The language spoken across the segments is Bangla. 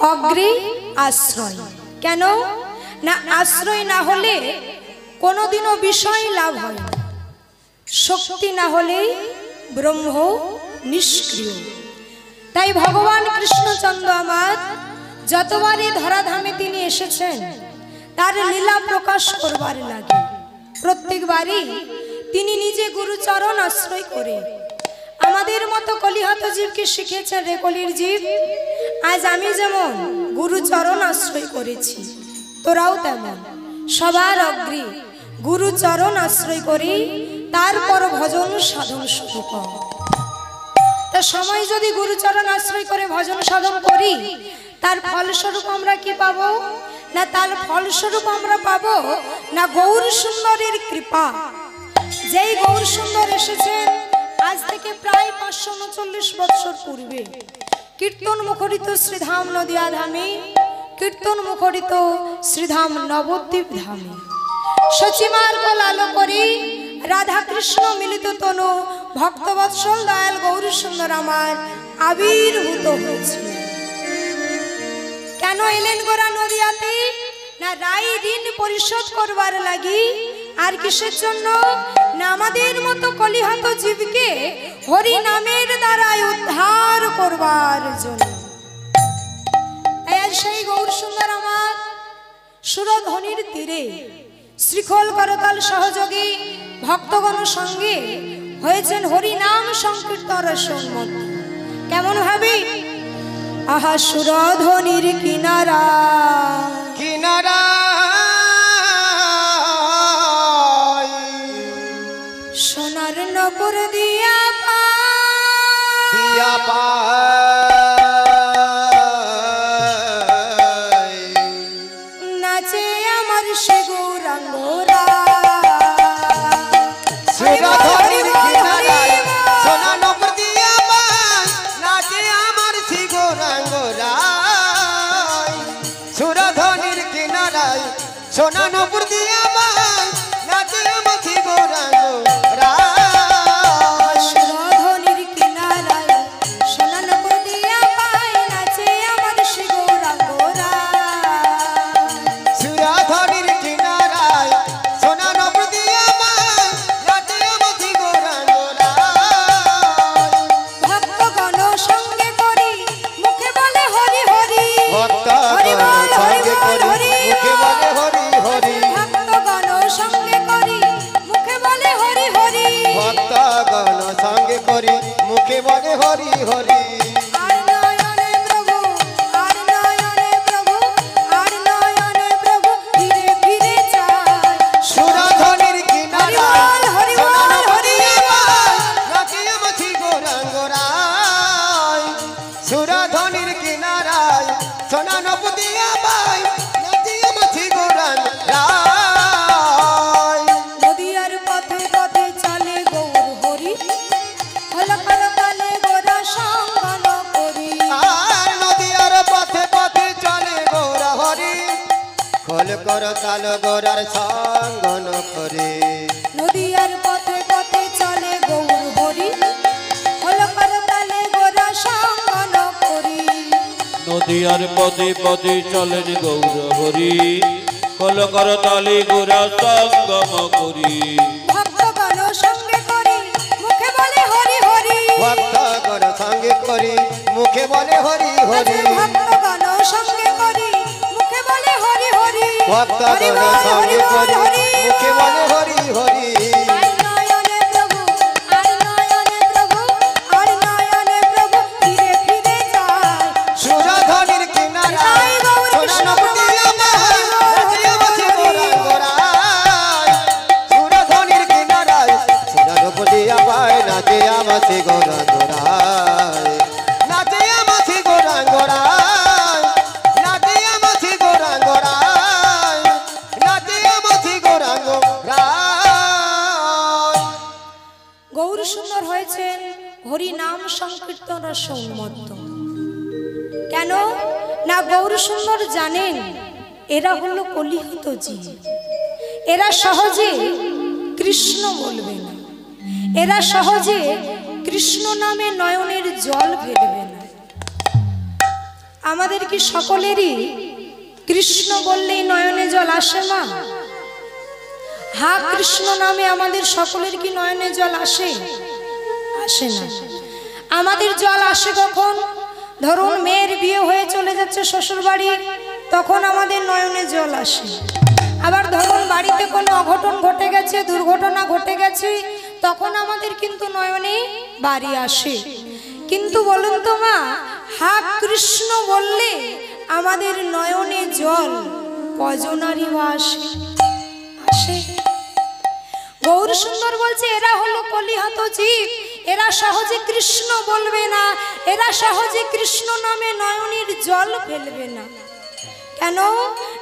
অগ্রে আশ্রয়। কেন না আশ্রয় না হলে কোনোদিনও বিষয় লাভ হয় না, শক্তি না হলে ব্রহ্ম নিষ্ক্রিয়। তাই ভগবান কৃষ্ণচন্দ্র আমার যতবারই ধরাধামে তিনি এসেছেন তার লীলা প্রকাশ করবার লাগে প্রত্যেকবারই তিনি নিজে গুরুচরণ আশ্রয় করে আমাদের মতো কলিহত জীবকে শিখেছেন। রে কলির জীব, আজ আমি যেমন গুরুচরণ আশ্রয় করেছি, তোরাও তেমন সবার অগ্রে গুরুচরণ আশ্রয় করি, তারপর ভজন সাধন শুরু কর। তা সময় যদি গুরুচরণ আশ্রয় করে ভজন সাধন করি, তার ফলস্বরূপ আমরা কি পাবো? না তার ফলস্বরূপ আমরা পাবো না গৌর সুন্দরের কৃপা। যেই গৌর সুন্দর এসেছেন আজ থেকে প্রায় 539 বছর পূর্বে কীর্তন মুখরিত শ্রীধাম নদিয়া ধামে, কীর্তন মুখরিত শ্রীধাম নবদ্বীপ ধামে সচিমার্গ লাল করে রাধা কৃষ্ণ মিলিত তনু ভক্তবৎসল দয়াল গৌর সুন্দর আমার আবির্ভূত হয়েছিল। কেন এলেন গোরা নদিয়াতে? না রায় ঋণ পরিশোধ করবার লাগি। আর কিসের জন্য? না আমাদের মতো কলিহত জীবকে হরি নামের দ্বারা উদ্ধার করবার জন্য। সেই গৌর সুন্দর আমার সুরধ্বনির তীরে শ্রীখোল করতাল সহযোগী ভক্তগণ সঙ্গে হয়েছেন হরি নাম সংকীর্তন সম্মত। কেমন ভাবে? আহা সুরধ্বনির কিনারা কিনারা সোনার নপুর দিয়া দিয়া নাচে আমার সে গৌরাঙ্গরা। সুরধ্বনির কিনারায় সোনা নপুর দিয়া নাচে আমার শ্রী গৌরাঙ্গরা। সুরধ্বনির কিনারায় সোনা নপুর দিয়া নাচে আমার শ্রী গৌরাঙ্গরা। সুরধ্বনির কিনারায় সোনা নপুর দিয়া নাচে আমার সে গৌরাঙ্গরা। সুরধ্বনির কিনারায় সোনা নপুর দিয়া নাচে আমার শ্রী গৌরাঙ্গরা। ভক্তগণ সঙ্গে করি মুখে বলে হরি হরি, ভক্তগণ সঙ্গে করি মুখে বলে হরি হরি। ভক্তগণ সঙ্গে করি মুখে বলে হরি হরি। ভক্তগণ সঙ্গে করি মুখে বলে হরি হরি। আর নয়নে প্রভু, আর নয়নে প্রভু, আর নয়নে প্রভু ফিরে ফিরে চায়। সুরধ্বনির কিনারায় হরি বল, সোনা নপুর হরি দিয়া বল। নাচে আমার শ্রী গৌরাঙ্গরায়। সুরধ্বনির কিনারায় সোনা নপুর দিয়া নাচে আমার শ্রী গৌরাঙ্গরায়। নদিয়ার পথে পথে চলে গৌর হরি, হল করতালে গোরা সঙ্গন করি। আর নদিয়ার পথে পথে চলে গৌর হরি, খোল কর তাল গৌরার সঙ্গন করে। নদিয়ার পথে পথে চলে গৌর হরি, হল করতালে গোরা সঙ্গন করি। নদিয়ার পথে পথে চলেন গৌর হরি, কল করতালি গোরা সঙ্গম করি। ভক্তগণ সঙ্গে করি মুখে বলে হরি হরি। ভক্তগণ সঙ্গে করি মুখে বলে হরি হরি। ভক্তগণ সঙ্গে করি মুখে বলে হরি হরি। ভক্তগণ সঙ্গে করি মুখে বলে হরি হরি। আর নয়নে প্রভু, আর নয়নে প্রভু, আর নয়নে প্রভু ফিরে ফিরে যায়। সুরধ্বনির কিনারায় সোনা নপুর দিয়া নাচে আমার শ্রী গৌরাঙ্গরায়। সুরধ্বনির কিনারায় সোনা নপুর দিয়া নাচে আমার শ্রী গৌরাঙ্গরায়। নাচে আমার শ্রী গৌরাঙ্গরায়। নাচে আমার শ্রী গৌরাঙ্গরায়। নাচে আমার শ্রী গৌরাঙ্গরায়। গৌর সুন্দর হয়েছেন হরি নাম সংকীর্তন সম্মত। কেন না গৌর সুন্দর জানেন এরা হলো কলিহত জীব, এরা সহজে কৃষ্ণ বলবে না, এরা সহজে কৃষ্ণ নামে নয়নের জল ফেলবে না। আমাদের কি সকলেরই কৃষ্ণ বললেই নয়নে জল আসে মা? হা কৃষ্ণ নামে আমাদের সকলের কি নয়নে জল আসে? আসে না। আমাদের জল আসে কখন? ধরুন মেয়ের বিয়ে হয়ে চলে যাচ্ছে শ্বশুর বাড়ি, তখন আমাদের নয়নে জল আসে। আবার ধরুন বাড়িতে কোনো অঘটন ঘটে গেছে, দুর্ঘটনা ঘটে গেছে, তখন আমাদের কিন্তু নয়নে বাড়ি আসে। কিন্তু বলুন তো মা, হা কৃষ্ণ বললে আমাদের নয়নে জল কজনারই বা আসে? আসে। গৌর সুন্দর বলছে এরা হলো কলিহত জীব, এরা সহজে কৃষ্ণ বলবে না, এরা সহজে কৃষ্ণ নামে নয়নের জল ফেলবে না। কেন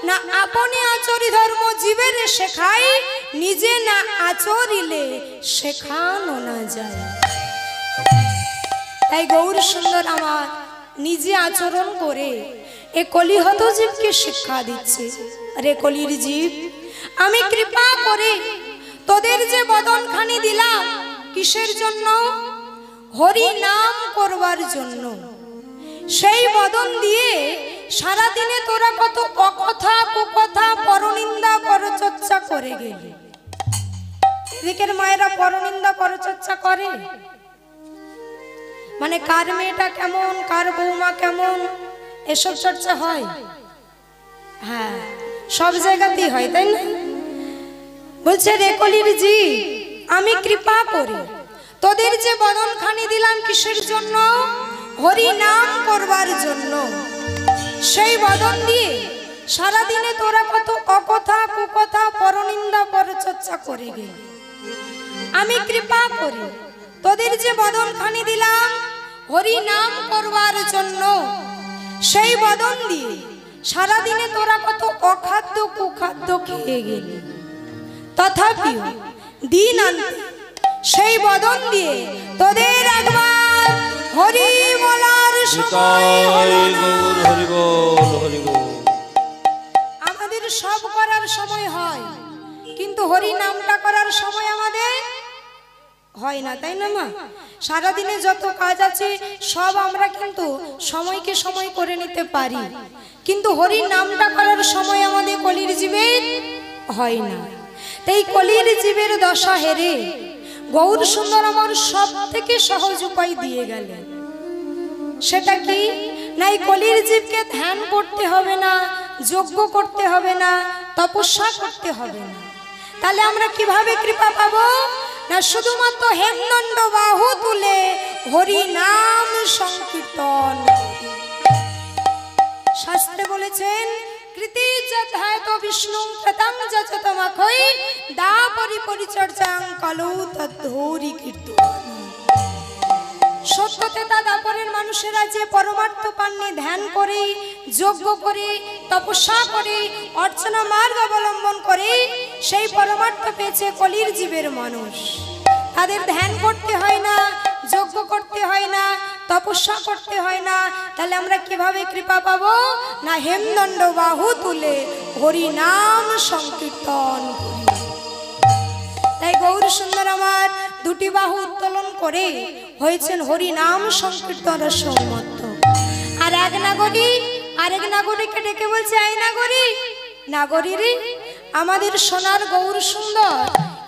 না? আপনি আচরি ধর্ম জীবের শেখাই, নিজে না আচরিলে শেখানো না যায়। তাই গৌর সুন্দর আমার নিজে আচরণ করে এ কলিহত জীবকে শিক্ষা দিচ্ছে। আরে কলির জীব, আমি কৃপা করে তোদের যে বদনখানি দিলাম কিসের জন্য? হরি নাম করবার জন্য। সেই বদন দিয়ে সারাদিনে তোরা কত অকথা কুকথা পরনিন্দা পরচর্চা করে গেলি। এদিকের মায়েরা পরনিন্দা পরচর্চা করে, মানে কার মেয়েটা কেমন, কার বৌমা কেমন, এসব চর্চা হয়। হ্যাঁ, সব জায়গাতেই হয়, তাই না? বলছে রে কলির জি, আমি কৃপা করি তোদের যে বদনখানি দিলাম কিসের জন্য? হরি নাম করবার জন্য। সেই বদন দিয়ে সারাদিনে তোরা কত অকথা কুকথা পরনিন্দা পরচর্চা করে গেলি। আমি কৃপা করি তোদের যে বদনখানি দিলাম হরি নাম করবার জন্য, সেই বদন দিয়ে সারাদিনে তোরা কত অখাদ্য কুখাদ্য খেয়ে গেলি। তথাপি দিন আনতে সেই বদন দিয়ে তোদের একবার হরি বলার সময় হলো না। আমাদের সব করার সময় হয়, কিন্তু হরি নামটা করার সময় আমাদের হয় না, তাই না মা? সারাদিনে যত কাজ আছে সব আমরা কিন্তু সময়কে সময় করে নিতে পারি, কিন্তু হরি নামটা করার সময় আমাদের কলির জীবের হয় না। তাই কলির জীবের দশা হেরে গৌর সুন্দর আমার সব থেকে সহজ উপায় দিয়ে গেলেন। সেটা কি না? এই কলির জীবকে ধ্যান করতে হবে না, যজ্ঞ করতে হবে না, তপস্যা করতে হবে না। তাহলে আমরা কিভাবে কৃপা পাবো? না শুধুমাত্র হেমদণ্ড বাহু তুলে হরি নাম সংকীর্তন। শাস্ত্রে বলেছেন কৃতি যথায়ত বিষ্ণু প্রতং যতমখৈ দা পরিপরিচর্যাং কলৌ তদ্ধৌরি কীর্তন। সত্যতে তা দাপরের মানুষেরা যে পরমার্থ পাননি ধ্যান করে, যজ্ঞ করে, তপস্যা করে, অর্চনা মার্গ অবলম্বন করে, সেই পরমার্থ পেয়েছে কলির জীবের মানুষ। তাদের ধ্যান করতে হয় না, যজ্ঞ করতে হয় না, তপস্যা করতে হয় না। তাহলে আমরা কিভাবে কৃপা পাবো? না হেমদণ্ড বাহু তুলে হরি নাম সংকীর্তন করি। তাই গৌর সুন্দর আমার দুটি বাহু উত্তোলন করে হয়েছেন হরি নাম সংকীর্তনের সম্মত। আর এক নাগরী আরেক নাগরীকে ডেকে বলছে, এই নাগরী, নাগরী রে, আমাদের সোনার গৌর সুন্দর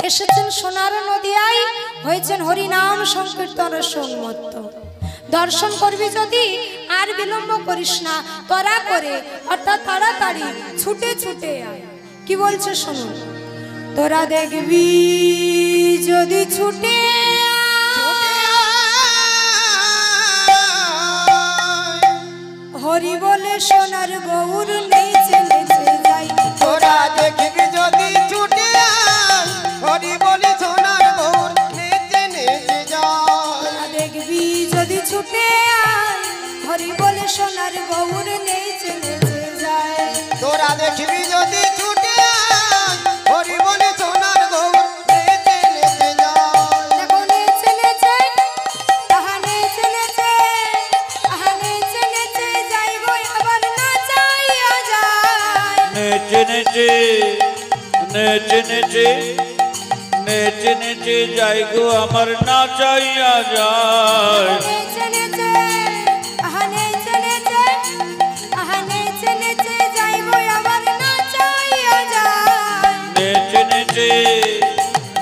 এসেছেন সোনার নদিয়ায়, হয়েছেন হরি নাম সংকীর্তনের সম্মত। দর্শন করবি যদি আর বিলম্ব করিস না, তরা করে অর্থাৎ তাড়াতাড়ি ছুটে ছুটে আয়। কি বলছে শুনুন, তোরা দেখবি যদি ছুটে হরি বলে সোনার গৌর নেই চলেছে যাই। তোরা দেখবি যদি ছুটে হরি বলে সোনার গৌর নেচে নেচে যায়। দেখবি যদি ছুটে আয় হরি বলে সোনার গৌর নেই চলেছে যায়। তোরা দেখবি যদি ছুটে হরি বলে সোনার গৌর নেচে নেচে যায়। দেখো নেচে নেচে আহা নেচে নেচে আহা নেচে নেচে যাই গো আবার না চাইয়া যায়। নেচে নেচে নেচে নেচে নেচে নেচে যাই গো আমার না চাইয়া যায়। নেচে নেচে আহা নেচে নেচে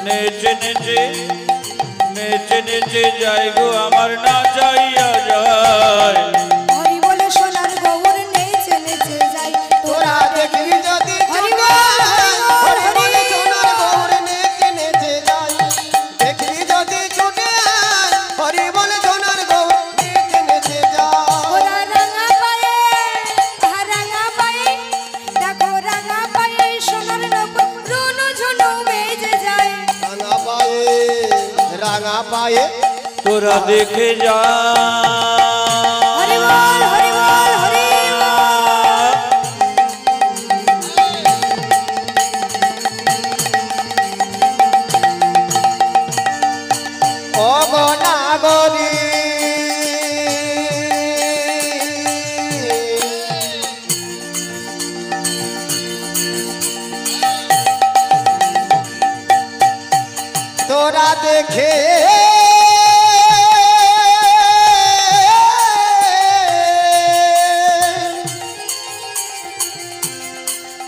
নেচে নেচে নেচে নেচে যাই গো আমার না যাইয়া যায় হরি বলে সোনার গৌর নেচে নেচে যাই তোরা দেখবি যদি হরি ছুটে বল, আয়, হরি হরি বল, বলে হরি সোনার গৌর নেচে নেচে যায়। দেখবি যদি ছুটে আয়, হরি বলে সোনার গৌর নেচে নেচে যায়। ওরা রাঙা পায়ে রাঙা পায়ে দেখো রাঙা পায়ে সোনার নকুল রুনু ঝুনু বেজে যায় রাঙা পায়ে তোরা দেখে যা হরি বল হরি বল হরি অবনাগরী তোরা দেখে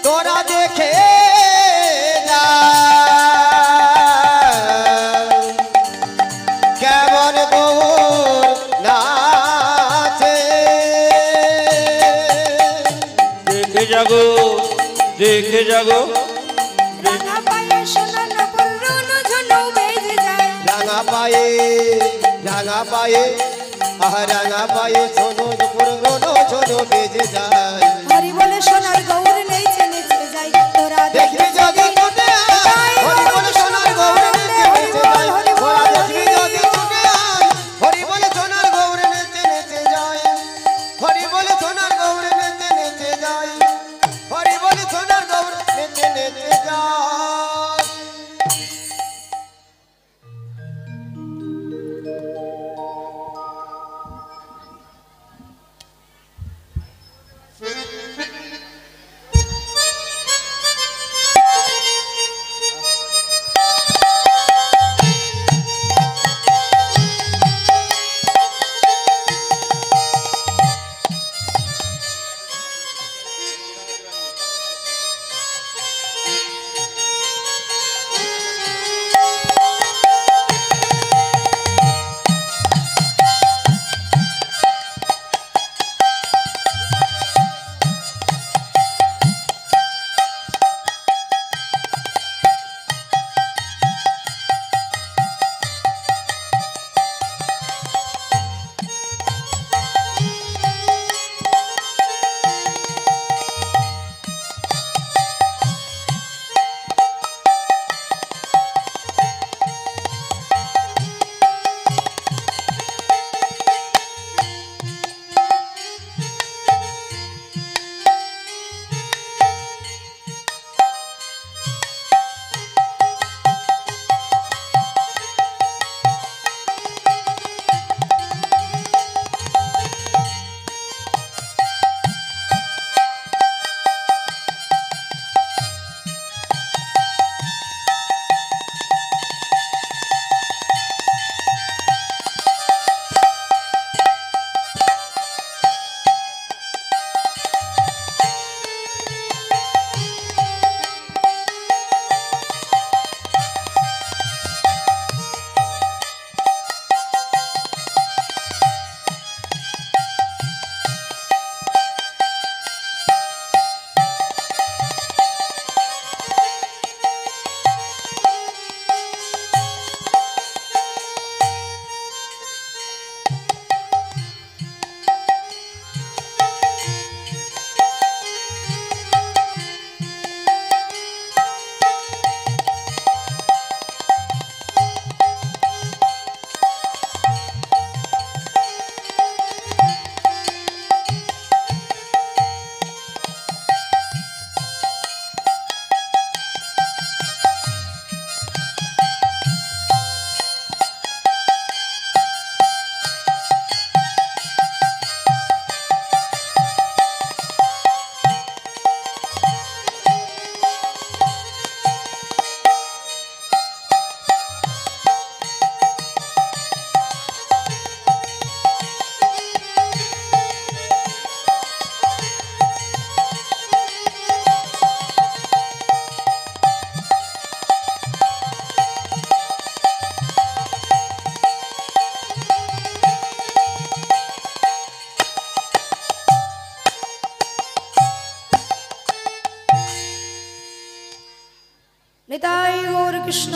তোরা দেখে যা কেমন গৌর নাচে দেখে যাগো দেখে যাগো রাঙা পায়ে সোনার নকুল রুনু ঝুনু বেজে যায় রাঙা পায়ে রাঙা পায়ে সোনো পুরনো ছোনো বেজে যায় হরি বলে সোনার গৌর নেচে নেচে যাই তোরা দেখবি যদি ছুটে আয়, হরি বলে সোনার গৌর নেচে নেচে যায়। তোরা দেখবি যদি ছুটে আয়, হরি বলে সোনার গৌর নেচে নেচে যায়। হরি বলে সোনার গৌর নেচে নেচে যায়। হরি বলে সোনার গৌর নেচে নেচে যায়।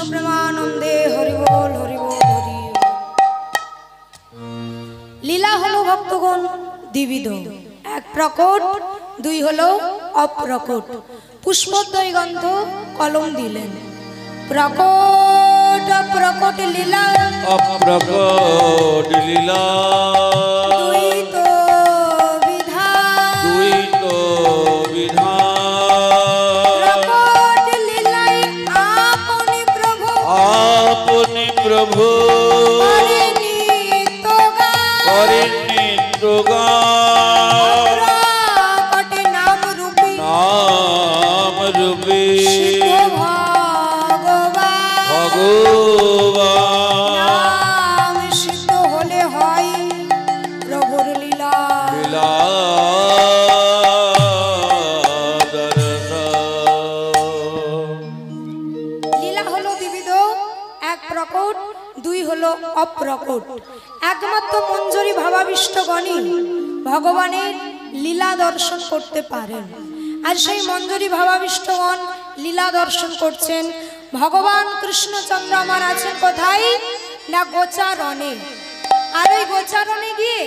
প্রেমানন্দে হরি বল হরি বল হরি। লীলা হলো ভক্তগণ দ্বিবিধ, এক প্রকট, দুই হলো অপ্রকট। পুষ্পোদ্বয় গন্ধ কলম দিলেন, প্রকট অপ্রকট লীলা, অপ্রকট লীলা দুই তো বিধান, দুই তো বিধান। প্রকট লীলায় আপনি প্রভু, আপনি প্রভু করেন নিত্য গান, করেন নিত্য গান। প্রকট নাম রূপী নাম রূপে সিদ্ধ ভগবান, ভগবান নাম সিদ্ধ হলে হয় প্রভুর লীলা। লীলা দর্শন। লীলা হলো দ্বিবিধ, এক প্রকট, দুই হলো অপ্রকট। একমাত্র মঞ্জরি ভাবাবিষ্টগণই ভগবানের লীলা দর্শন করতে পারেন। আর সেই মঞ্জরি ভাবাবিষ্টগণ লীলা দর্শন করছেন। ভগবান কৃষ্ণচন্দ্র আমার আছেন কোথায় না গোচারণে। আর ওই গোচারণে গিয়ে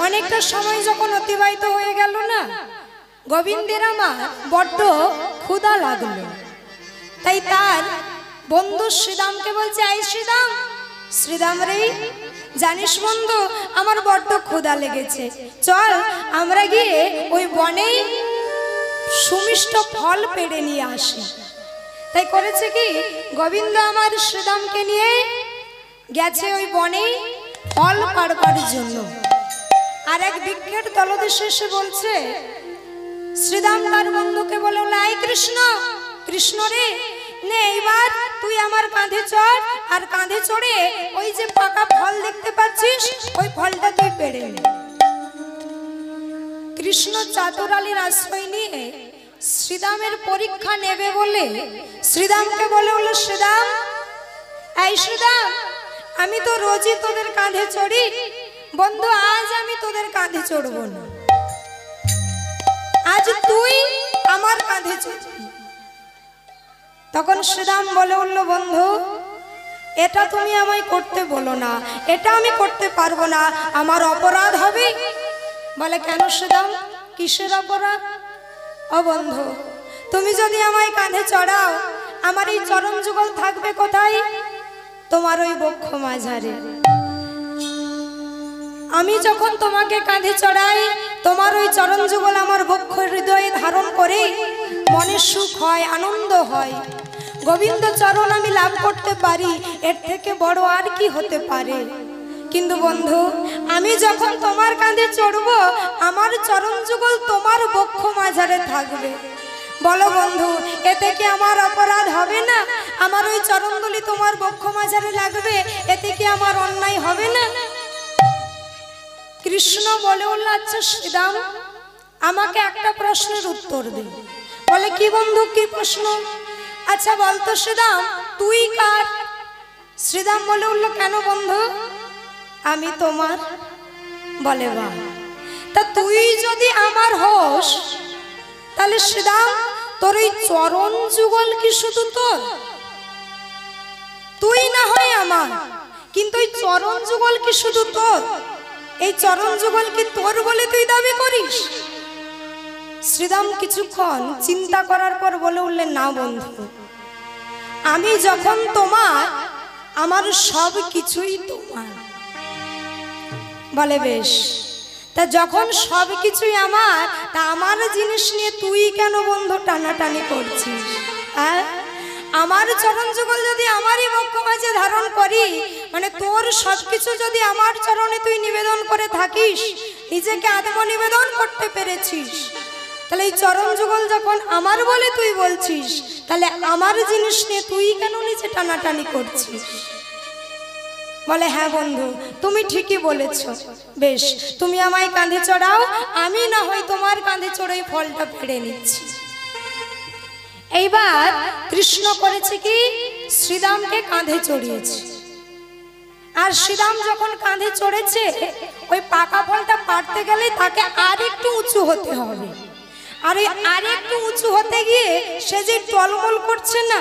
অনেকটা সময় যখন অতিবাহিত হয়ে গেল না, গোবিন্দের আমার বড্ড ক্ষুধা লাগলো। তাই তার বন্ধু শ্রীদামকে বলছে, আই শ্রীদাম, শ্রীদাম রে, জানিস বন্ধু আমার বড্ড ক্ষুধা লেগেছে, চল আমরা গিয়ে ওই বনে সুমিষ্ট ফল পেড়ে নিয়ে আসি। তাই করেছে কি, গোবিন্দ আমার শ্রীদামকে নিয়ে গেছে ওই বনে ফল পাড়বার জন্য। আর এক বিখ্যাত দলদেশে এসে বলছে, শ্রীদাম তার বন্ধুকে বলে, আই কৃষ্ণ, কৃষ্ণ রে, নে এইবার তুই আমার কাঁধে চড়, আর কাঁধে চড়ে ওই যে পাকা ফল দেখতে পাচ্ছিস ওই ফলটা তুই পেড়ে নে। কৃষ্ণ চাতুরালীর আশ্রয় নিয়ে শ্রীদামের পরীক্ষা নেবে বলে শ্রীদামকে বলে, হলো শ্রীদাম, এই শ্রীদাম, আমি তো রোজই তোদের কাঁধে চড়ি, বন্ধু আজ আমি তোদের কাঁধে চড়বো না, আজ তুই আমার কাঁধে চড়বি। তখন শ্রীদাম বলে উঠল, বন্ধু এটা তুমি আমায় করতে বলো না, এটা আমি করতে পারবো না, আমার অপরাধ হবে। বলে, কেন শ্রীদাম, কিসের অপরাধ? ও বন্ধু, তুমি যদি আমায় কাঁধে চড়াও, আমার এই চরণ যুগল থাকবে কোথায়? তোমার ওই বক্ষ মাঝারে। আমি যখন তোমাকে কাঁধে চড়াই, তোমার ওই চরণ যুগল আমার বক্ষ হৃদয়ে ধারণ করে মনে সুখ হয়, আনন্দ হয়, গোবিন্দ চরণ আমি লাভ করতে পারি, এর থেকে বড় আর কি হতে পারে? কিন্তু বন্ধু, আমি যখন তোমার কাঁধে চড়বো, আমার চরণ যুগল তোমার বক্ষ মাঝারে থাকবে। বলো বন্ধু, এতে কি আমার অপরাধ হবে না? আমার ওই চরণগুলি তোমার বক্ষ মাঝারে লাগবে, এতে কি আমার অন্যায় হবে না? কৃষ্ণ বলে উঠল, আচ্ছা শ্রীদাম, আমাকে একটা প্রশ্নের উত্তর দে। বলে, কি বন্ধু, কি প্রশ্ন? আচ্ছা বলতো শ্রীদাম, তুই কার? শ্রীদাম বলে উঠল, কেন বন্ধু, আমি তোমার। বলে, বাহ, তা তুই যদি আমার হোস, তাহলে শ্রীদাম তোর এই চরণ যুগল কি শুধু তোর? তুই না হয় আমার, কিন্তু এই চরণ যুগল কি শুধু তোর? এই চরণ যুগল কি তোর বলে তুই দাবি করিস? শ্রীদাম কিছুক্ষণ চিন্তা করার পর বলে উঠলেন, না বন্ধু, আমি যখন তোমার, আমার সব কিছুই তোমার। বলে, বেশ, তা যখন সব কিছুই আমার, তা আমার জিনিস নিয়ে তুই কেন বন্ধু টানাটানি করছিস? হ্যাঁ, আমার চরণ যুগল যদি আমারই বক্ষ মাঝে ধারণ করি, মানে তোর সবকিছু যদি আমার চরণে তুই নিবেদন করে থাকিস, নিজেকে আত্মনিবেদন করতে পেরেছিস, তাহলে এই চরণ যুগল যখন আমার বলে তুই বলছিস, তাহলে আমার জিনিস নিয়ে তুই কেন নিচে টানাটানি করছিস? বলে, হ্যাঁ বন্ধু, তুমি ঠিকই বলেছ, বেশ তুমি আমায় কাঁধে চড়াও, আমি না হয় তোমার কাঁধে চড়ে ফলটা পেড়ে নিচ্ছি। এইবার কৃষ্ণ করেছে কি, শ্রীদামকে কাঁধে চড়িয়েছে। আর শ্রীদাম যখন কাঁধে চড়েছে, ওই পাকা ফলটা পাড়তে গেলে তাকে আর একটু উঁচু হতে হবে। আরে আরে একটু উঁচু হতে গিয়ে সে যে টলমল করছে না,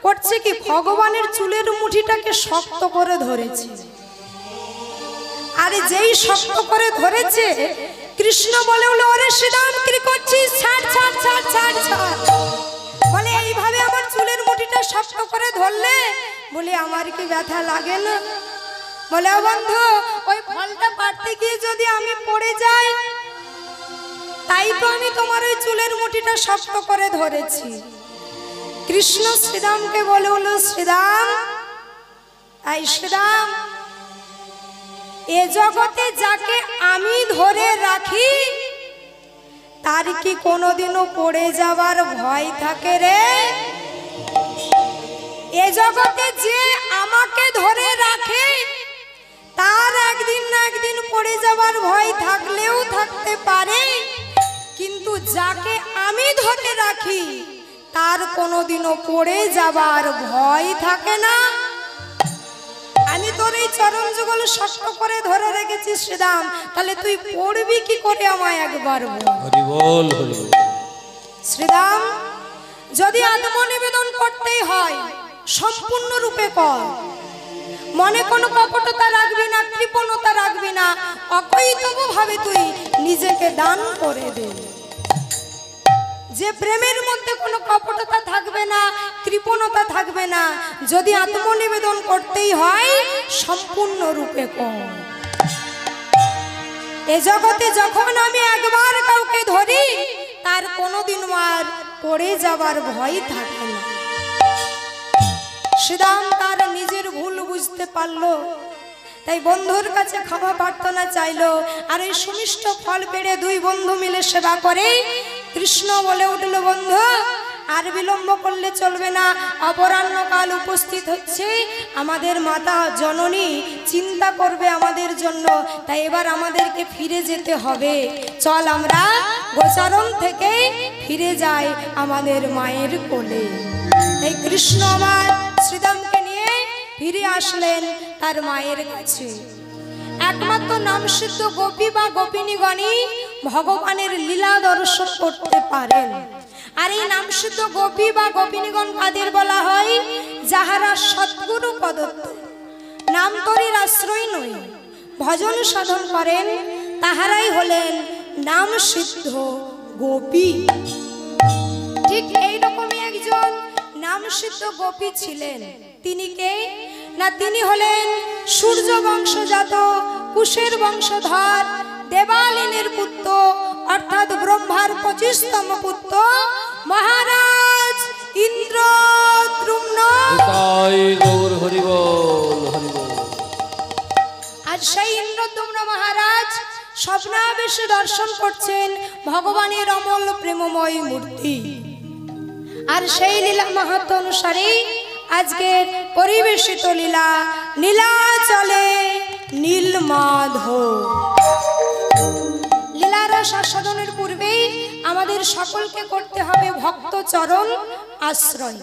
করছে কি ভগবানের চুলের মুঠিটাকে শক্ত করে ধরেছে। আরে যেই শক্ত করে ধরেছে, কৃষ্ণ বলে উঠলো, ওরে শ্রীরাম কি করছিস, ছাড় ছাড় ছাড় ছাড় ছাড়। বলে এইভাবে আমার চুলের মুঠিটা শক্ত করে ধরলে, বলে আমার কি ব্যথা লাগে না? বলে ও বন্ধু, ওই ফলটা পাড়তে গিয়ে যদি আমি পড়ে যাই, তাই তো আমি তোমার ওই চুলের মুঠিটা শক্ত করে ধরেছি। কৃষ্ণ শ্রীরামকে বলে উঠলো, শ্রীরাম, এই শ্রীরাম, এ জগতে যাকে আমি ধরে রাখি তার কি কোনোদিনও পড়ে যাবার ভয় থাকে রে? এ জগতে যে আমাকে ধরে রাখে তার একদিন না একদিন পড়ে যাবার ভয় থাকলেও থাকতে পারে, কিন্তু যাকে আমি ধরে রাখি তার কোনোদিনও পড়ে যাবার ভয় থাকে না। আমি তোর এই চরণ যুগল শক্ত করে ধরে রেখেছি শ্রীরাম, তাহলে তুই পড়বি কি করে আমায় একবার বল। হরি বল, হরি বল। শ্রীরাম, যদি আত্মনিবেদন করতেই হয় সম্পূর্ণ রূপে কর, মনে কোনো কপটতা রাখবি না, কৃপণতা রাখবি না, অকৈতব ভাবে তুই নিজেকে দান করে দে। যে প্রেমের মধ্যে কোনো কপটতা থাকবে না, কৃপণতা থাকবে না, যদি আত্মনিবেদন করতেই হয় সম্পূর্ণ রূপে কর। এ জগতে যখন আমি একবার কাউকে ধরি তার কোনোদিন আর পড়ে যাবার ভয় থাকে না। শ্রীরাম তার নিজের ভুল বুঝতে পারলো, তাই বন্ধুর কাছে ক্ষমা প্রার্থনা চাইলো। আর এই সুমিষ্ট ফল পেড়ে দুই বন্ধু মিলে সেবা করে। কৃষ্ণ বলে উঠল, বন্ধু আর বিলম্ব করলে চলবে না, অপরাহ্নকাল উপস্থিত হচ্ছে, আমাদের মাতা জননী চিন্তা করবে আমাদের জন্য, তাই এবার আমাদেরকে ফিরে যেতে হবে। চল আমরা গোচারণ থেকে ফিরে যাই আমাদের মায়ের কোলে। তাই কৃষ্ণ আমার শ্রীরামকে নিয়ে ফিরে আসলেন তার মায়ের কাছে। একমাত্র নামসিদ্ধ গোপী বা গোপিনীগণই ভগবানের লীলা দর্শন করতে পারেন। আর এই নামসিদ্ধ গোপী বা গোপিনীগণ কাদের বলা হয়? যাহারা সদ্গুরু প্রদত্ত নামতরীর আশ্রয় নয় ভজন সাধন করেন, তাহারাই হলেন নামসিদ্ধ গোপী। ঠিক এইরকমই একজন নামসিদ্ধ গোপী ছিলেন। তিনি কে না, তিনি হলেন সূর্য বংশজাত কুশের বংশধর দেবালিনের পুত্র, অর্থাৎ ব্রহ্মার 25তম পুত্র মহারাজ ইন্দ্রদ্যুম্ন। গৌর হরি বল, হরি বল। আর সেই ইন্দ্রদ্যুম্ন মহারাজ স্বপ্নাবেশে দর্শন করছেন ভগবানের অমল প্রেমময় মূর্তি। আর সেই লীলা মাহাত্ম্য অনুসারে আজকের পরিবেশিত লীলা নীলাচলে নীলমাধব। লীলারস আস্বাদনের পূর্বে আমাদের সকলকে করতে হবে ভক্ত চরণ আশ্রয়।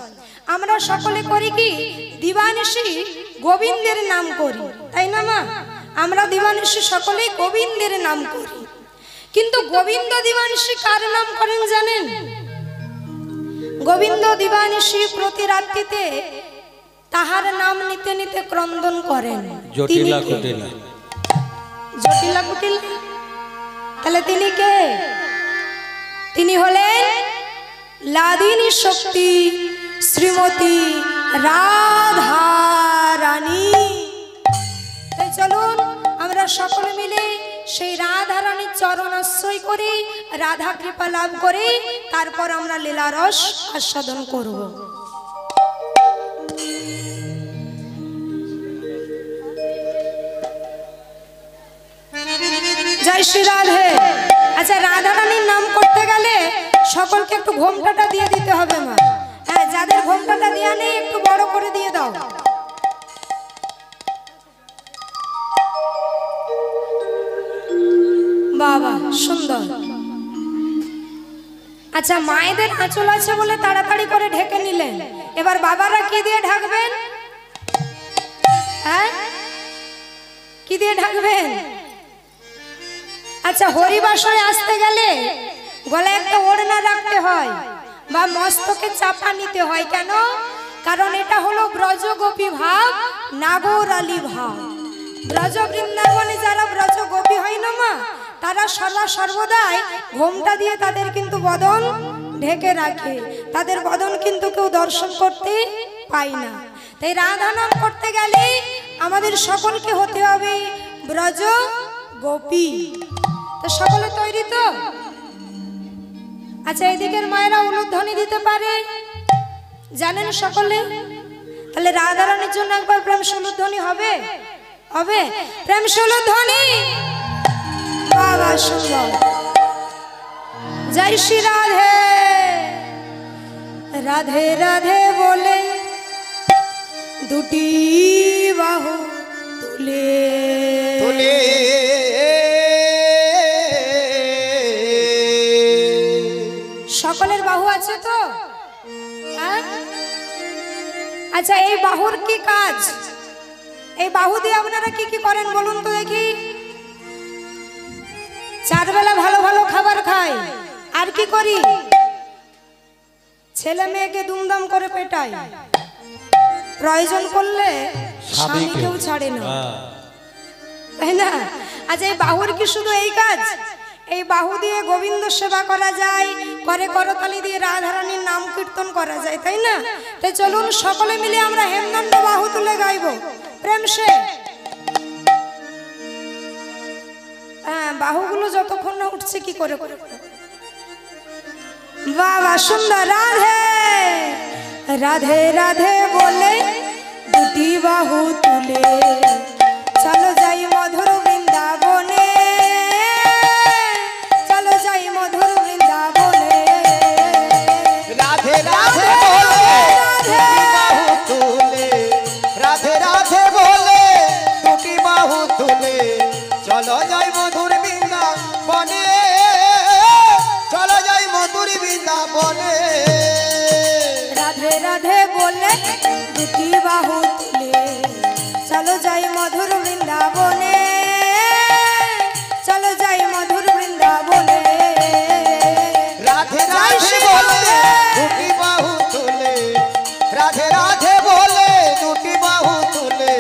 আমরা সকলে করি কি, দিবানিশি গোবিন্দের নাম করি, তাই না মা? আমরা দিবানিশি সকলেই গোবিন্দের নাম করি, কিন্তু গোবিন্দ দিবানিশি কার নাম করেন জানেন? গোবিন্দ দিবানিশি প্রতি রাত্রিতে তাহার নাম নিতে নিতে ক্রন্দন করেন। জটিলা কুটিলা। জটিলা কুটিলা, তাহলে তিনি কে? তিনি হলেন লাদিনী শক্তি শ্রীমতী রাধা রানী। তাই চলুন আমরা সকলে মিলে সেই রাধা রানীর চরণ আশ্রয় করে রাধা কৃপা লাভ করে তারপর আমরা লীলা রস আস্বাদন করব। জয় শ্রী রাধে। আচ্ছা, রাধা রানীর নাম করতে গেলে সকলকে একটু ঘোমটাটা দিয়ে দিতে হবে মা। হ্যাঁ, যাদের ঘোমটাটা দেওয়া নেই একটু বড় করে দিয়ে দাও। বাবা সুন্দর। আচ্ছা, মায়েদের আঁচল আছে বলে তাড়াতাড়ি করে ঢেকে নিলেন, এবার বাবারা কি দিয়ে ঢাকবেন? হ্যাঁ, কি দিয়ে ঢাকবেন? আচ্ছা, হরিবাসরে আসতে গেলে গলায় একটা ওড়না রাখতে হয় বা মস্তকে চাপা নিতে হয়। কেন? কারণ এটা হলো ব্রজগোপী ভাব, নাগর আলী ভাব। ব্রজ বৃন্দাবনে যারা ব্রজ গোপী হয় না মা, তারা সর্বদাই ঘোমটা দিয়ে তাদের কিন্তু বদন ঢেকে রাখে, তাদের বদন কিন্তু কেউ দর্শন করতে পায় না। তাই রাধা নাম করতে গেলে আমাদের সকলকে হতে হবে ব্রজ গোপী। তো সকলে তৈরি তো? আচ্ছা, এদিকের মায়েরা উলুধ্বনি দিতে পারে, জানেন সকলে? তাহলে রাধারানীর জন্য একবার প্রেম সুলুধ্বনি হবে? হবে প্রেম সুলুধ্বনি। বাবা সুন্দর। জয় শ্রী রাধে রাধে রাধে বলে দুটি বাহু তুলে তুলে সকলের বাহু আছে তো? হ্যাঁ? আচ্ছা, এই বাহুর কি কাজ? এই বাহু দিয়ে আপনারা কি কি করেন বলুন তো দেখি? চার বেলা ভালো ভালো খাবার খাই, আর কি করি? ছেলে মেয়েকে দুমদাম করে পেটাই, প্রয়োজন করলে স্বামীকেও ছাড়ে না, তাই না? আচ্ছা, এই বাহুর কি শুধু এই কাজ? এই বাহু দিয়ে গোবিন্দ সেবা করা যায়, করে করতালি দিয়ে রাধারানীর নাম কীর্তন করা যায়, তাই না? তাই চলুন সকলে মিলে আমরা হেমদণ্ড বাহু তুলে গাইব প্রেম সে। হ্যাঁ, বাহুগুলো যতক্ষণ না উঠছে কি করে করে। বাবা সুন্দর। রাধে রাধে রাধে বলে দুটি বাহু তুলে চলো যাই মধুর বৃন্দাবনে, চলো যাই মধুর বৃন্দাবনে। রাধে রাধে বলে বাহু তুলে, রাধে রাধে বলে দুটি বাহু তুলে চলো যাই মধুর বৃন্দাবনে, চলো যাই মধুর বৃন্দাবনে। রাধে রাধে বলে দুটি বাহু তুলে চলো যাই মধুর বৃন্দাবনে, চলো যাই মধুর বৃন্দাবনে। রাধে রাধে বলে দুটি বাহু তুলে, রাধে রাধে বলে দুটি বাহু তুলে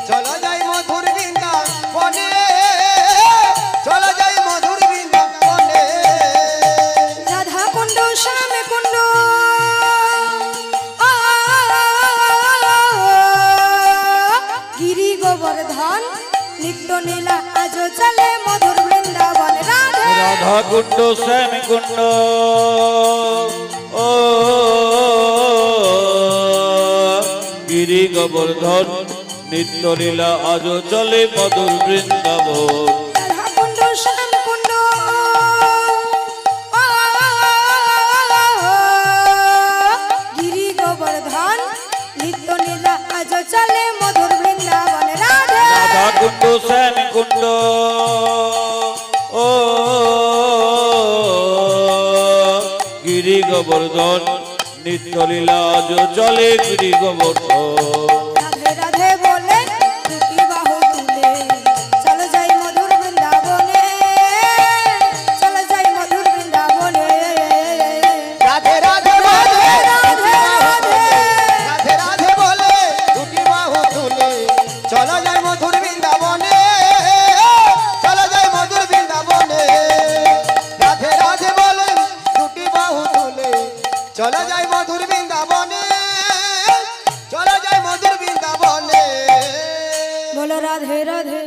চলো যাই মধুর বৃন্দাবনে, চলো যাই মধুর বৃন্দাবনে। রাধা কুণ্ড শ্যাম কুণ্ড গিরি গোবর্ধন নিত্য নীলা আজ চলে মধুর বৃন্দাবন। রাধে রাধা কুণ্ড শ্যাম কুণ্ড ও গিরি গোবর্ধন নিত্য লীলা আজ চলে মধুর বৃন্দাবন। রাধা কুণ্ড শ্যাম কুণ্ড গিরি গোবর্ধন নিত্য নীলা আজ চলে মধুর বৃন্দাবন। রাধে রাধা কুণ্ড শ্যাম কুণ্ড ও গিরি গোবর্ধন নিত্য লীলা আজ চলে গিরি গোবর্ধন। রাধে রাধে বলে দুটি বাহু তুলে চলো যাই মধুর বৃন্দাবনে, চলো যাই মধুর বৃন্দাবনে। রাধে রাধে বলে রাধে রাধে রাধে রাধে বলে দুটি বাহু তুলে চলো যাই মধুর বৃন্দাবনে, চলো যাই মধুর বৃন্দাবনে। রাধে রাধে বলে দুটি বাহু তুলে চলো যাই মধুর বৃন্দাবনে, চলো যাই মধুর বৃন্দাবনে। বলো রাধে রাধে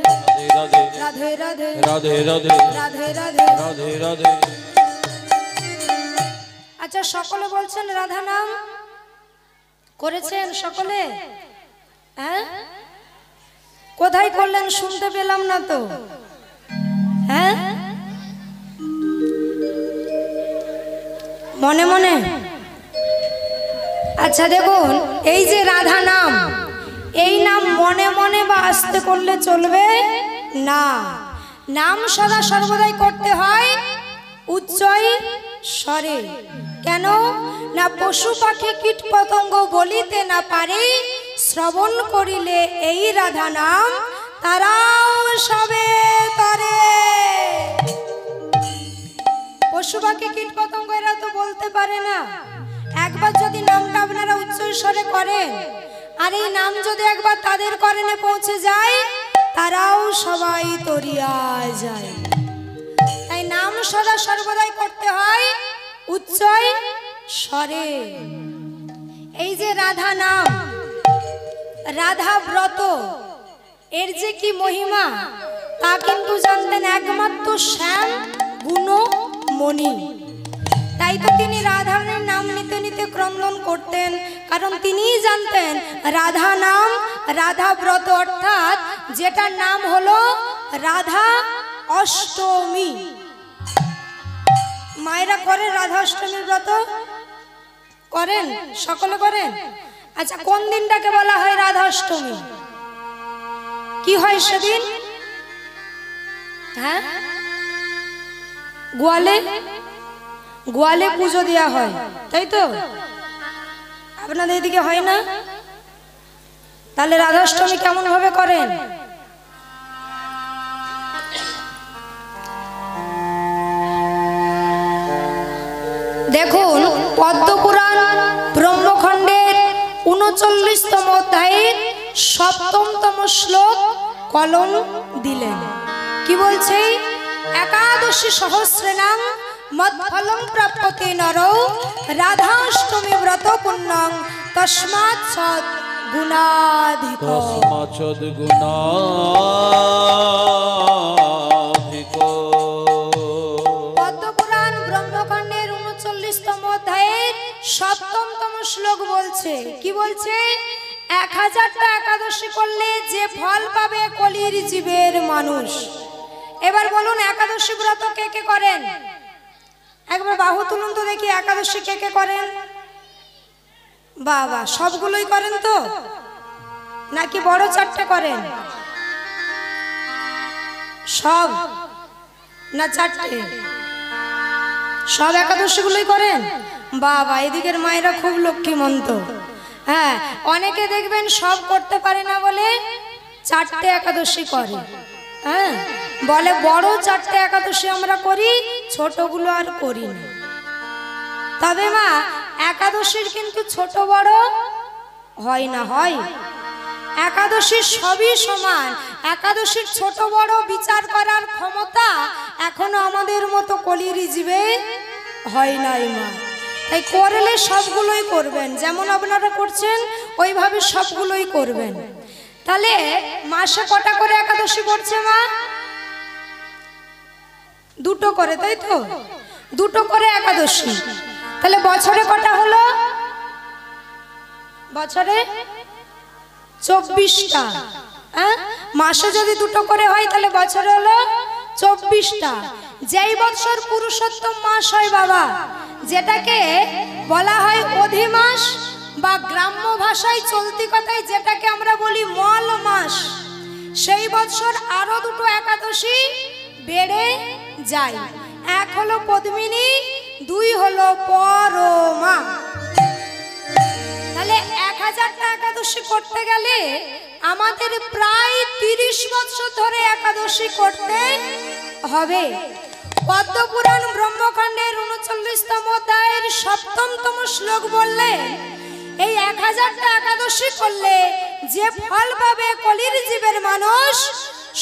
রাধে রাধে রাধে রাধে রাধে রাধে রাধে। রাধে রাধে। আচ্ছা, সকলে বলছেন রাধা নাম করেছেন সকলে? হ্যাঁ, কোথায় করলেন শুনতে পেলাম না তো? হ্যাঁ, মনে মনে? আচ্ছা দেখুন, এই যে রাধা নাম, এই নাম মনে মনে বা আস্তে করলে চলবে না। নাম সদা সর্বদাই করতে হয় উচ্চই স্বরে। কেন না? পশু পাখি কীট পতঙ্গ বলিতে না পারে, শ্রবণ করিলে এই রাধা নাম তারাও সবে তরে। পশু পাখি কীট পতঙ্গ এরা তো বলতে পারে না। একবার যদি নামটা আপনারা উচ্চ স্বরে করেন, আর এই নাম যদি একবার তাদের কর্ণে পৌঁছে যায়, তারাও সবাই তরিয়া যায়। তাই নাম সদা সর্বদাই করতে হয় উচ্চ স্বরে। এই যে রাধা নাম, রাধা ব্রত, এর যে কি মহিমা তা কিন্তু জানতেন একমাত্র শ্যাম গুণমণি। তাই তো তিনি রাধার নাম নিতে নিতে ক্রন্দন করতেন, কারণ তিনিই জানতেন রাধা নাম, রাধা ব্রত, অর্থাৎ যেটার নাম হলো রাধা অষ্টমী। মায়েরা করেন রাধা অষ্টমীর ব্রত? করেন? সকলে করেন? আচ্ছা, কোন দিনটাকে বলা হয় রাধা অষ্টমী? কি হয় সেদিন? হ্যাঁ, গোয়ালে পুজো দেওয়া হয়, তাই তো? আপনাদের এদিকে হয় না? তাহলে রাধাষ্টমী কেমন ভাবে করেন? দেখুন, পদ্মপুরাণ ব্রহ্মখণ্ডের ৩৯তম অধ্যায়ের ৭ম শ্লোক কলম দিলেন। কি বলছে? একাদশী সহস্রনাম মৎফলং প্রাপ্যতে নরৌ রাধাষ্টমী ব্রত পুণ্যং তস্মাৎ সৎ গুণাধিক। পদ্মপুরাণ ব্রহ্মখণ্ডের ৩৯তম অধ্যায়ের ৭ম শ্লোক বলছে, কি বলছে? ১০০০টা একাদশী করলে যে ফল পাবে কলির জীবের মানুষ। এবার বলুন, একাদশী ব্রত কে কে করেন? একবার বাহু তুলুন তো দেখি, একাদশী কে কে করেন? বাবা, সবগুলোই করেন তো, নাকি বড় চারটে করেন? সব না চারটে? সব একাদশীগুলোই করেন? বাবা, এদিকের মায়েরা খুব লক্ষ্মীমন্ত। হ্যাঁ, অনেকে দেখবেন সব করতে পারে না বলে চারটে একাদশী করে। হ্যাঁ, বলে বড় চারটে একাদশী আমরা করি, ছোটগুলো আর করি না। তবে মা, একাদশীর কিন্তু ছোট বড় হয় না, হয়? একাদশীর সবই সমান। একাদশীর ছোট বড় বিচার করার ক্ষমতা এখনো আমাদের মতো কলির জীবে হয় নাই মা। তাই করলে সবগুলোই করবেন, যেমন আপনারা করছেন ওইভাবে সবগুলোই করবেন। তাহলে মাসে কটা করে একাদশী করছে মা? দুটো করে, তাই তো? দুটো করে একাদশী। তাহলে বছরে কটা হলো? বছরে 24টা। হ্যাঁ, মাসে যদি দুটো করে হয় তাহলে বছরে হলো 24টা। যেই বছর পুরুষোত্তম মাস হয় বাবা, যেটাকে বলা হয় অধিমাস, বা গ্রাম্য ভাষায় চলতি কথায় যেটাকে আমরা বলি মল মাস, সেই বছর আরো দুটো একাদশী বেড়ে যায়। এক হলো পদ্মিনী, দুই হলো পরমা। তাহলে 1000টা একাদশী করতে গেলে আমাদের প্রায় 30 বছর ধরে একাদশী করতে হবে। পদ্মপুরাণ ব্রহ্মখণ্ডের 39তম অধ্যায়ের 7তম শ্লোক বললে, এই 1000টা একাদশী করলে যে ফল পাবে কলির জীবের মানুষ,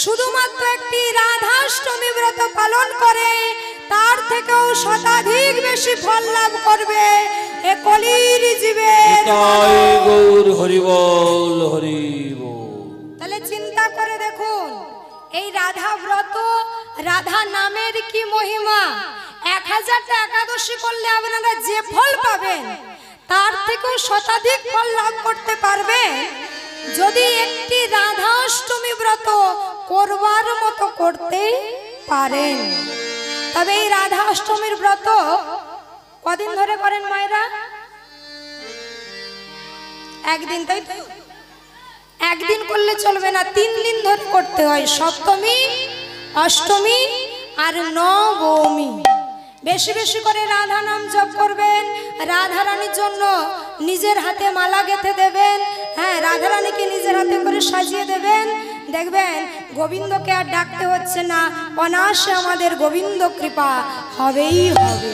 শুধুমাত্র একটি রাধাষ্টমী ব্রত পালন করে তার থেকেও শতাধিক বেশি ফল লাভ করবে এ কলির জীবের গৌর হরি বল, হরি বল। তাহলে চিন্তা করে দেখুন, এই রাধা ব্রত, রাধা নামের কি মহিমা। 1000টা একাদশী করলে আপনারা যে ফল পাবেন তার থেকেও শতাধিক ফল লাভ করতে পারবেন যদি একটি রাধাষ্টমী ব্রত করবার মতো করতে পারেন। তবে এই রাধাষ্টমীর ব্রত কদিন ধরে করেন মায়েরা? একদিন, তাই তো? একদিন করলে চলবে না, 3 দিন ধরে করতে হয়। সপ্তমী, অষ্টমী আর নবমী। বেশি বেশি করে রাধা নাম জপ করবেন। রাধা রানীর জন্য নিজের হাতে মালা গেঁথে দেবেন। হ্যাঁ, রাধা রানীকে নিজের হাতে যাতে করে সাজিয়ে দেবেন, দেখবেন গোবিন্দকে আর ডাকতে হচ্ছে না, অনায়াসে আমাদের গোবিন্দ কৃপা হবেই হবে।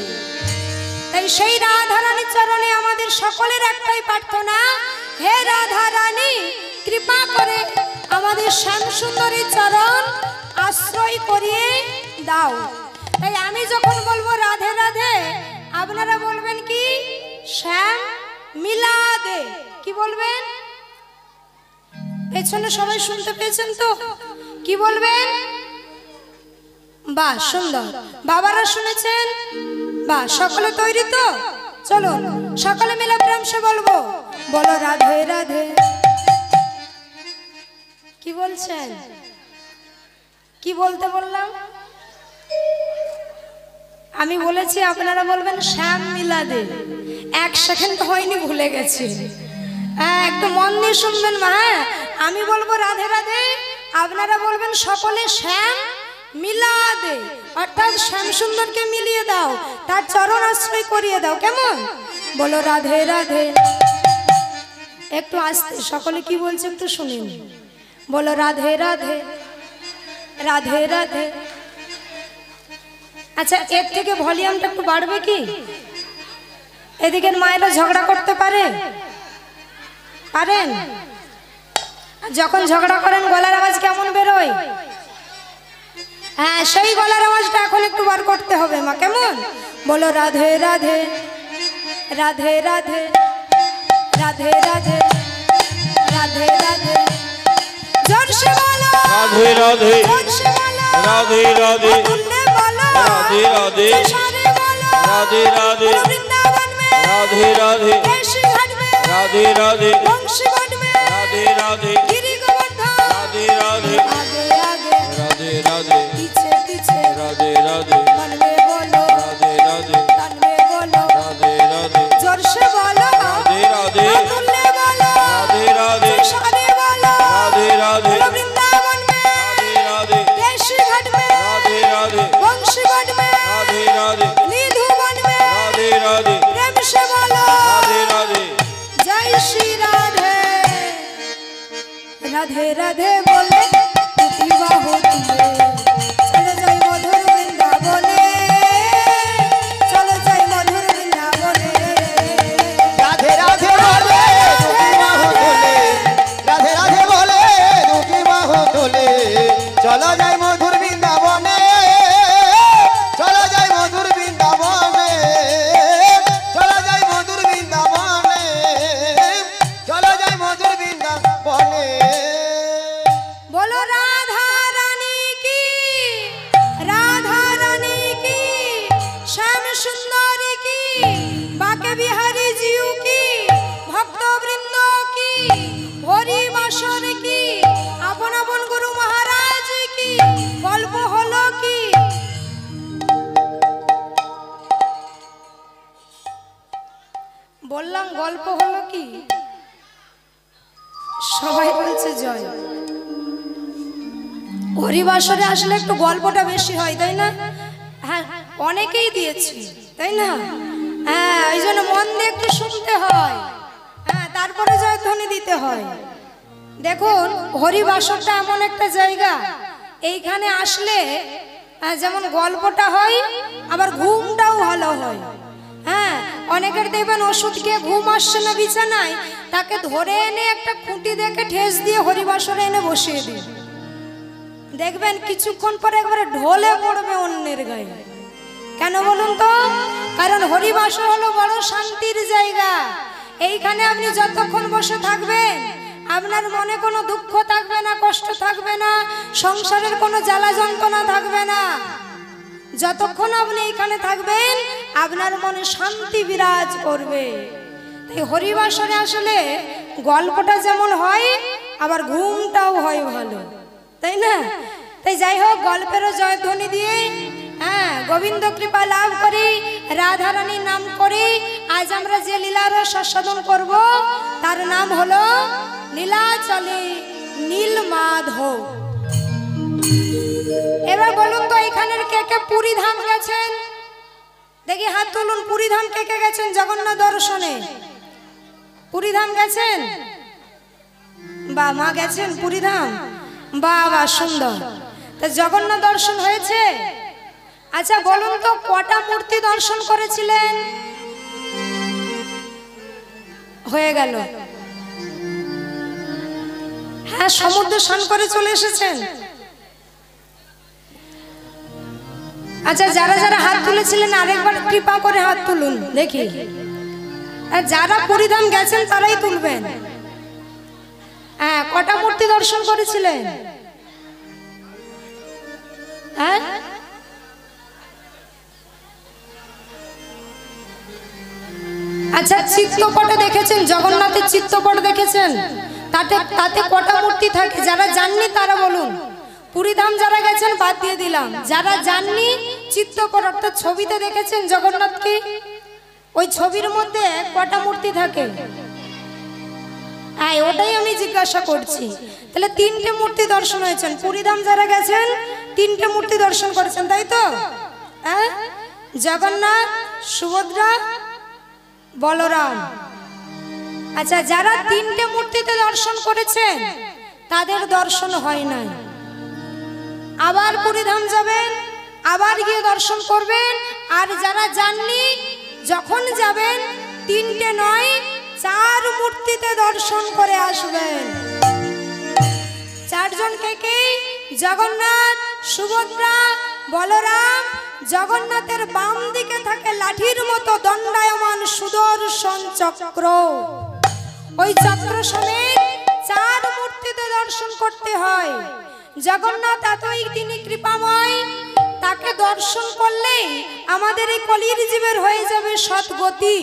তাই সেই রাধা রানীর চরণে আমাদের সকলের একটাই প্রার্থনা, হে রাধা রানী কৃপা করে আমাদের শ্যাম সুন্দরী চরণ আশ্রয় করিয়ে দাও। তাই আমি যখন বলবো রাধে রাধে, আপনারা বলবেন কি? শ্যাম মিলা দে। কি বলবেন? পেছনে সবাই শুনতে পেয়েছেন তো? কি বলবেন? বাহ, সুন্দর। বাবারা শুনেছেন? বাহ, সকলে তৈরি তো? চলো সকলে মিলে প্রেম সে বলবো, বলো রাধে রাধে। কি বলছেন? কি বলতে বললাম? আমি বলেছি আপনারা বলবেন শ্যাম মিলাদে। 1 সেকেন্ড হয়নি, ভুলে গেছি। একটু মন দিয়ে শুনবেন মা। আমি বলবো রাধে রাধে, আপনারা বলবেন সকলে শ্যাম মিলাদে, অর্থাৎ শ্যাম সুন্দরকে মিলিয়ে দাও, তার চরণ আশ্রয় করিয়ে দাও। কেমন? বলো রাধে রাধে। একটু আস্তে, সকলে কি বলছে একটু শুনিন। বলো রাধে রাধে, রাধে রাধে। আচ্ছা, এর থেকে ভলিউমটা একটু বাড়বে কি? এদিকের মায়েরা ঝগড়া করতে পারেন? যখন ঝগড়া করেন গলার আওয়াজ কেমন বেরোয়? হ্যাঁ, সেই গলার আওয়াজটা এখন একটু বার করতে হবে মা। কেমন? বলো রাধে রাধে, রাধে রাধে, রাধে রাধে, রাধে রাধে। জোরসে বলো রাধে রাধে, জোরসে বলো রাধে রাধে, তুললে বলো রাধে রাধে, সারে বলো রাধে রাধে, বৃন্দাবন में রাধে রাধে, केशी घाट में রাধে রাধে, वंशी घाट में রাধे राधे, गिरी गोवर्धन राधे राधे, आगे आगे राधे राधे, पीछे पीछे राधे राधे, मन में बोलो राधे राधे, तन में बोलो राधे राधे, जोर से बोलो राधे राधे, तुलने बोलो राधे राधे, सारे बोलो राधे राधे, बोलो वृंदावन में राधे राधे, केशी घाट में राधे राधे, वंशी घाट में राधे राधे, निधुवन में राधे राधे, प्रेम से बोलो राधे राधे, जय श्री राधे। राधे राधे बोले टूटी बाहों तुले, चले जाए मधुर वृंदावने, चले जाए मधुर वृंदावने। রাধে রাধে বলে দুটি বাহু তোলে, রাধে রাধে বলে দুটি বাহু তোলে, চলো যাই মধুর বৃন্দাবনে, চলো যাই মধুর বৃন্দাবনে, চলো যাই মধুর বৃন্দাবনে, চলো যাই মধুর বৃন্দাবনে। बोलो राधा रानी की, राधा रानी की, श्याम सुंदरी की, बाके बिहारी जीव की, भक्त वृंदों की, हरि बासर की, अपन अपन गुरु महाराज की, गल्प हलो की। বললাম গল্প হলো কি? সবাই বলছে জয়। হরিবাসরে আসলে একটু গল্পটা বেশি হয়, তাই না? হ্যাঁ, অনেকেই দিয়েছে, তাই না? হ্যাঁ, ওই জন্য মন দিয়ে একটু শুনতে হয়, হ্যাঁ, তারপরে জয়ধ্বনি দিতে হয়। দেখুন, হরিবাসরটা এমন একটা জায়গা, এইখানে আসলে যেমন গল্পটা হয়, আবার ঘুমটাও ভালো হয়। হ্যাঁ, অনেকের দেখবেন ওষুধ খেয়ে ঘুম আসছে না বিছানায়, তাকে ধরে এনে একটা খুঁটি দেখে ঠেস দিয়ে হরিবাসরে এনে বসিয়ে দিন, দেখবেন কিছুক্ষণ পরে একবারে ঢলে পড়বে অন্যের গায়ে। কেন বলুন তো? কারণ হরিবাসর হলো বড় শান্তির জায়গা। এইখানে আপনি যতক্ষণ বসে থাকবেন আপনার মনে কোনো দুঃখ থাকবে না, কষ্ট থাকবে না, সংসারের কোনো জ্বালা যন্ত্রণা থাকবে না। যতক্ষণ আপনি এইখানে থাকবেন আপনার মনে শান্তি বিরাজ করবে। তাই হরিবাসরে আসলে গল্পটা যেমন হয় আবার ঘুমটাও হয় ভালো, তাই না? তাই যাই হোক, গল্পেরও জয়ধ্বনি দিয়ে হ্যাঁ গোবিন্দ কৃপা লাভ করি, রাধা রানীর নাম করি। আজ আমরা যে লীলার আস্বাদন করব তার নাম হলো নীলাচলে নীলমাধব। এবার বলুন তো, এখানের কে কে পুরী ধাম গেছেন? দেখি হাত তুলুন। পুরী ধাম কে কে গেছেন জগন্নাথ দর্শনে? পুরী ধাম গেছেন? বা মা গেছেন পুরীধাম, বাবা সুন্দর। তা জগন্নাথ দর্শন হয়েছে? আচ্ছা বলুন তো কটা মূর্তি দর্শন করেছিলেন? হয়ে গেল। হ্যাঁ, সমুদ্র স্নান করে চলে এসেছেন। আচ্ছা যারা যারা হাত তুলেছিলেন আরেকবার কৃপা করে হাত তুলুন দেখি। আর যারা পুরীধাম গেছেন তারাই তুলবেন। হ্যাঁ, কটা মূর্তি দর্শন করেছিলেন? হ্যাঁ, আচ্ছা চিত্রপটে দেখেছেন? জগন্নাথের চিত্রপট দেখেছেন? তাতে তাতে কটা মূর্তি থাকে? যারা জাননি তারা বলুন। পুরীধাম যারা গেছেন বাদ দিয়ে দিলাম, যারা জাননি চিত্রপট অর্থাৎ ছবিতে দেখেছেন জগন্নাথকে, ওই ছবির মধ্যে কটা মূর্তি থাকে? হ্যাঁ, ওটাই আমি জিজ্ঞাসা করছি। তাহলে তিনটে মূর্তি দর্শন হয়েছেন। পুরীধাম যারা গেছেন তিনটে মূর্তি দর্শন করেছেন, তাই তো? হ্যাঁ, জগন্নাথ, সুভদ্রা, বলরাম। আচ্ছা যারা তিনটে মূর্তিতে দর্শন করেছেন তাদের দর্শন হয় নাই। আবার পুরীধাম যাবেন, আবার গিয়ে দর্শন করবেন। আর যারা যাননি যখন যাবেন তিনটে নয় 4 মূর্তিতে দর্শন করে আসবেন। 4 জন কে কে? জগন্নাথ, সুভদ্রা, বলরাম। জগন্নাথের বাম দিকে থাকে লাঠির মতো দণ্ডায়মান সুদর্শন চক্র। ওই চক্র সমেত 4 মূর্তিতে দর্শন করতে হয়। জগন্নাথ এতই তিনি কৃপাময়, তাকে দর্শন করলেই আমাদের এই কলির জীবের হয়ে যাবে সৎগতি।